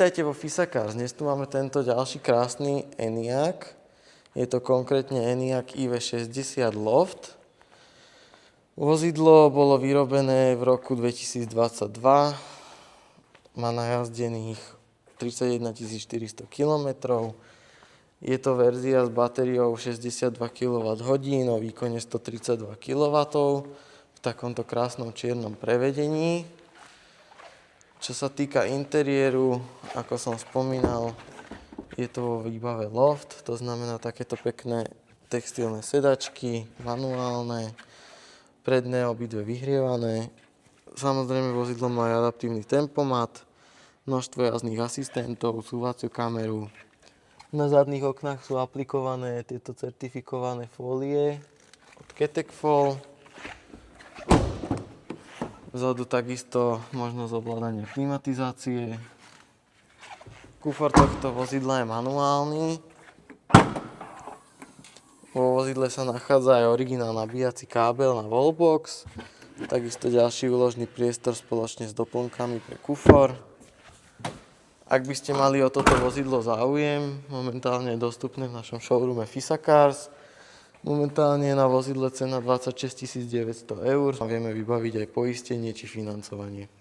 Vítajte vo Fisacars. Dnes tu máme tento ďalší krásny Enyaq. Je to konkrétne Enyaq iV60 Loft. Vozidlo bolo vyrobené v roku 2022. Má najazdených 31 400 km. Je to verzia s batériou 62 kWh o výkone 132 kW v takomto krásnom čiernom prevedení. Čo sa týka interiéru, ako som spomínal, je to vo výbave loft, to znamená takéto pekné textilné sedačky, manuálne, predné obidve vyhrievané. Samozrejme vozidlo má aj adaptívny tempomat, množstvo jazdných asistentov, súvaciu kameru. Na zadných oknách sú aplikované tieto certifikované fólie od Ketecfol. Vzadu takisto možnosť ovládania klimatizácie. Kufor tohto vozidla je manuálny. Vo vozidle sa nachádza aj originál nabíjací kábel na wallbox. Takisto ďalší úložný priestor spoločne s doplnkami pre kufor. Ak by ste mali o toto vozidlo záujem, momentálne je dostupné v našom showroome Fisacars. Momentálne je na vozidle cena 26 900 eur a vieme vybaviť aj poistenie či financovanie.